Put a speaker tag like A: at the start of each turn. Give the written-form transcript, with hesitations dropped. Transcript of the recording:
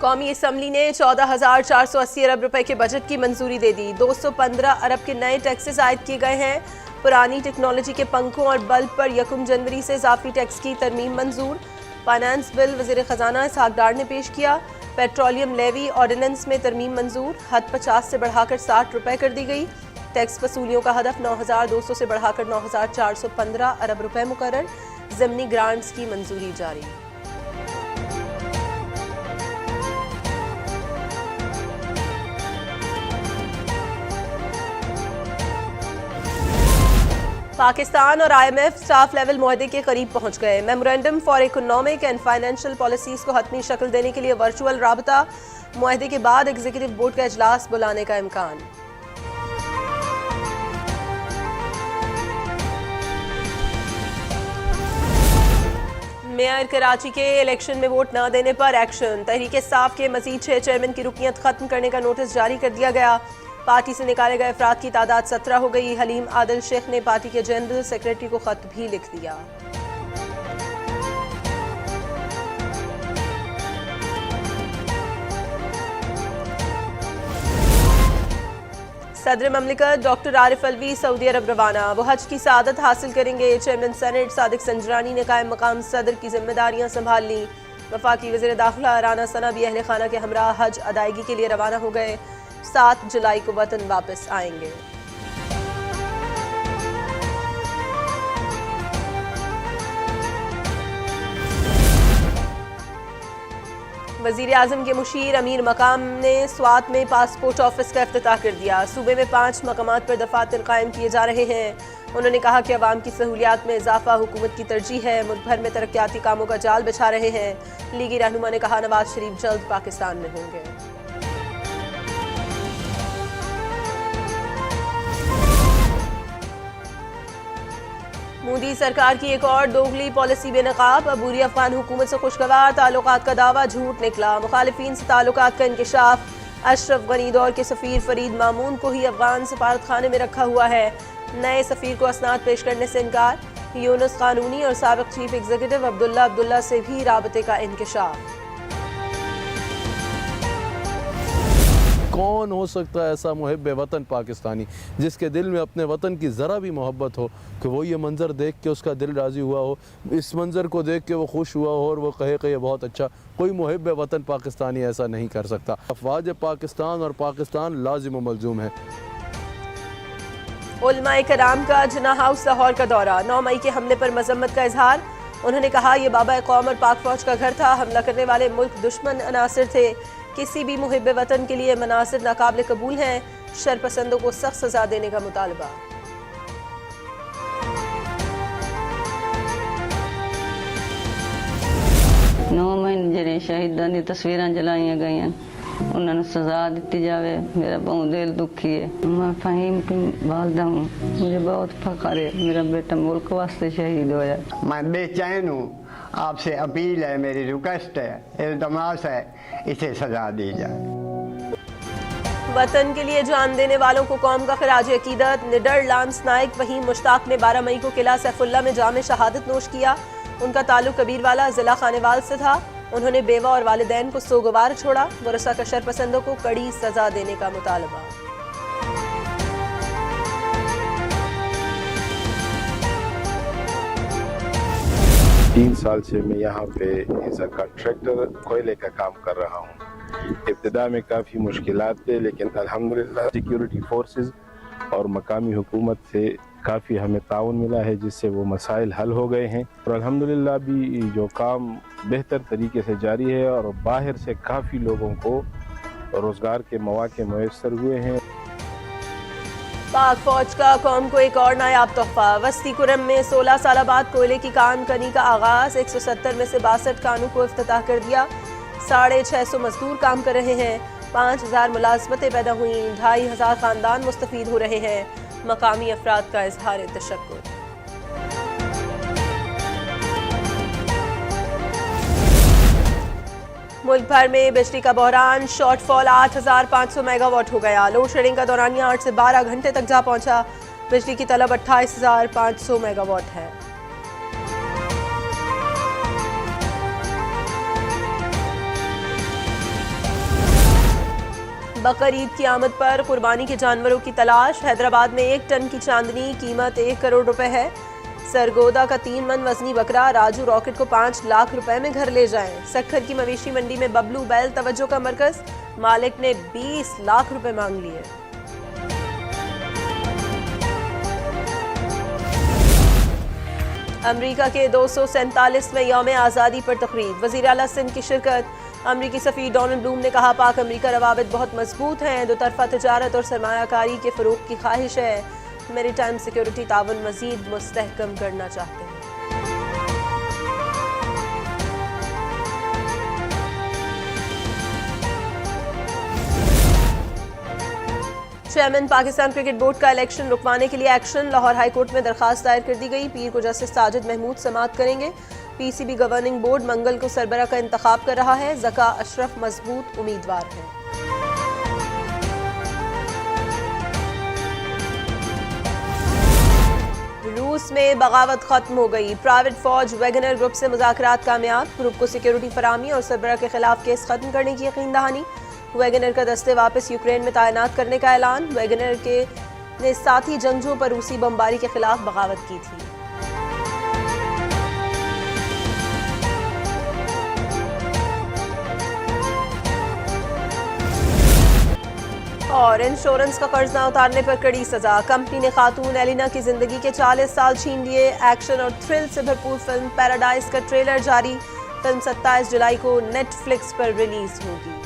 A: कौमी असम्बली ने 14,480 अरब रुपए के बजट की मंजूरी दे दी। 215 अरब के नए टैक्सेस आयद किए गए हैं। पुरानी टेक्नोलॉजी के पंखों और बल्ब पर 1 जनवरी से इजाफी टैक्स की तरमीम मंजूर। फाइनेंस बिल वज़ीर ख़जाना इसहाक डार ने पेश किया। पेट्रोलियम लेवी ऑर्डिनेंस में तरमीम मंजूर। हद 50 से बढ़ाकर 60 रुपए कर दी गई। टैक्स वसूलियों का हदफ 9,200 से बढ़ाकर 9,415 अरब रुपए मुकर्रर। ज़मीनी ग्रांट्स की मंजूरी जारी। पाकिस्तान और IMF स्टाफ लेवल मुआहदे के करीब पहुंच गए। Memorandum for economic and financial policies को हतमी शक्ल देने के लिए वर्चुअल राबता। मुआहदे के बाद एग्जीक्यूटिव बोर्ड का इजलास बुलाने का इम्कान। मेयर कराची के इलेक्शन में वोट न देने पर एक्शन। तहरीक इंसाफ के मजीद 6 चेयरमैन की रुकनियत खत्म करने का नोटिस जारी कर दिया गया। पार्टी से निकाले गए अफराद की तादाद 17 हो गई। हलीम आदिल शेख ने पार्टी के जनरल सेक्रेटरी को खत भी लिख दिया। सदर ममलिकत डॉक्टर आरिफ अलवी सऊदी अरब रवाना। वो हज की सआदत हासिल करेंगे। चेयरमैन सेनेट सादिक संजरानी ने कायम मकाम सदर की जिम्मेदारियां संभाल ली। वफाकी वज़ीर दाखिला राना सना भी अहले खाना के हमरा हज अदायगी के लिए रवाना हो गए। 7 जुलाई को वतन वापस आएंगे। वज़ीर आज़म के मुशीर अमीर मकाम ने स्वात में पासपोर्ट ऑफिस का इफ्तिताह कर दिया। सूबे में 5 मकामात पर दफातर कायम किए जा रहे हैं। उन्होंने कहा कि अवाम की सहूलियात में इजाफा हुकूमत की तरजीह है। मुल्क भर में तरक्याती कामों का जाल बिछा रहे हैं। लीगी रहनुमा ने कहा नवाज शरीफ जल्द पाकिस्तान में होंगे। मोदी सरकार की एक और दोगली पॉलिसी बेनकाब। अबूरी अफगान हुकूमत से खुशगवार ताल्लुकात का दावा झूठ निकला। मुखालिफिन से ताल्लुकात का इंकिशाफ। अशरफ गनी दौर के सफीर फरीद मामून को ही अफगान सफारत खाने में रखा हुआ है। नए सफीर को असनाद पेश करने से इनकार। यूनुस कानूनी और साबिक चीफ एग्जीक्यूटिव अब्दुल्ला से भी राबते का इंकिशाफ।
B: कौन हो सकता है ऐसा मुहिब वतन पाकिस्तानी जिसके दिल में अपने वतन की ज़रा भी मोहब्बत हो कि वो ये मंज़र देख के उसका दिल राज़ी हुआ हो, इस मंज़र को देख के वो खुश हुआ हो और वो कहे कि ये बहुत अच्छा। कोई मुहिब वतन पाकिस्तानी ऐसा नहीं कर सकता। अफवाज पाकिस्तान और पाकिस्तान लाजिम व मलजूम है।
A: उलमाए कराम का जिन्ना हाउस लाहौर का दौरा। 9 मई के हमले पर मजम्मत का इजहार। उन्होंने कहा यह बाबा कौम और पाक फौज का घर था। हमला करने वाले मुल्क दुश्मन अनासिर थे। किसी भी मुहिब वतन के लिए मनासिर नाकाबिल कबूल हैं। शरपसंदों को सख्त सजा देने का मुतालबा।
C: नौ महीने ਜਿਹੜੇ ਸ਼ਹੀਦਾਂ ਦੀ ਤਸਵੀਰਾਂ ਜਲਾਈਆਂ ਗਈਆਂ ਉਹਨਾਂ ਨੂੰ सजा दी जाए। मेरा बहुत दिल दुखी है। मैं फहीम की वालदा हूँ। मुझे बहुत फख्र है मेरा बेटा मुल्क वास्ते शहीद होया।
D: मैं बेचैन हूँ। आपसे अपील है, मेरी रिक्वेस्ट है, इल्तमास है, इसे सजा दी जाए।
A: वतन के लिए जान देने वालों को कौम का खराज अकीदत। निडर लांस नाइक वहीम मुश्ताक ने 12 मई को किला सैफुल्ला में जामे शहादत नोश किया। उनका ताल्लुक कबीरवाला जिला खानेवाल से था। उन्होंने बेवा और वालिदैन को सोगवार छोड़ा। वरसा का शरपसंदों को कड़ी सजा देने का मुतालबा।
E: 3 साल से मैं यहाँ पे एज अ कॉन्ट्रैक्टर कोयले का काम कर रहा हूँ। इब्तिदा में काफ़ी मुश्किलात थे, लेकिन अल्हम्दुलिल्लाह सिक्योरिटी फोर्सेस और मकामी हुकूमत से काफ़ी हमें ताउन मिला है, जिससे वो मसाइल हल हो गए हैं। और अल्हम्दुलिल्लाह भी जो काम बेहतर तरीके से जारी है और बाहर से काफ़ी लोगों को रोज़गार के मौके मुयस्सर हुए हैं।
A: पाक फौज का कौम को एक और नायाब तोहफा। वस्ती कुरम में 16 साल बाद कोयले की कान कनी का आगाज। 170 में से 62 कानों को इफ्तिताह कर दिया। 650 मजदूर काम कर रहे हैं। 5000 मुलाजमतें पैदा हुई। 2500 खानदान मुस्तफीद हो रहे हैं। मकामी अफराद का इजहार तशक्कुर। मुल्क भर में बिजली का बहरान। शॉर्टफॉल 8500 मेगावाट हो गया। लोड शेडिंग का दौरानिया 8 से 12 घंटे तक जा पहुंचा। बिजली की तलब 28,500 मेगावाट है। बकर ईद की आमद पर कुर्बानी के जानवरों की तलाश। हैदराबाद में 1 टन की चांदनी कीमत 1 करोड़ रुपए है। सरगोदा का 3 मन वजनी बकरा राजू रॉकेट को 5 लाख रुपए में घर ले जाएं। सक्खर की मवेशी मंडी में बबलू बैल तवज्जो का मरकज, मालिक ने 20 लाख रुपए मांग लिए। अमरीका के 247वें यौम आज़ादी पर तकरीब, वज़ीर आला सिंध की शिरकत। अमरीकी सफ़ीर डोनाल्ड ब्लूम ने कहा, पाक अमरीका रवाबित बहुत मजबूत हैं, दो तरफ़ा तजारत और सरमायाकारी के फ़रोग़ की ख्वाहिश है। मैरीटाइम सिक्योरिटी ताउन मज़ीद मुस्तहकम करना चाहते हैं। चेयरमैन पाकिस्तान क्रिकेट बोर्ड का इलेक्शन रुकवाने के लिए एक्शन। लाहौर हाई कोर्ट में दरखास्त दायर कर दी गई। पीर को जस्टिस साजिद महमूद समाअत करेंगे। पीसीबी गवर्निंग बोर्ड मंगल को सरबरा का इंतखाब कर रहा है। ज़का अशरफ मजबूत उम्मीदवार हैं। रूस में बगावत खत्म हो गई। प्राइवेट फौज वैगनर ग्रुप से मुज़ाकरात कामयाब। ग्रुप को सिक्योरिटी फराहमी और सरबरा के खिलाफ केस खत्म करने की यकीन दहानी। वैगनर का दस्ते वापस यूक्रेन में तैनात करने का ऐलान। वैगनर के ने साथी जंगजों पर रूसी बमबारी के खिलाफ बगावत की थी। और इंश्योरेंस का कर्ज न उतारने पर कड़ी सजा। कंपनी ने खातून एलिना की जिंदगी के 40 साल छीन लिए। एक्शन और थ्रिल से भरपूर फिल्म पैराडाइज का ट्रेलर जारी। फिल्म 27 जुलाई को नेटफ्लिक्स पर रिलीज होगी।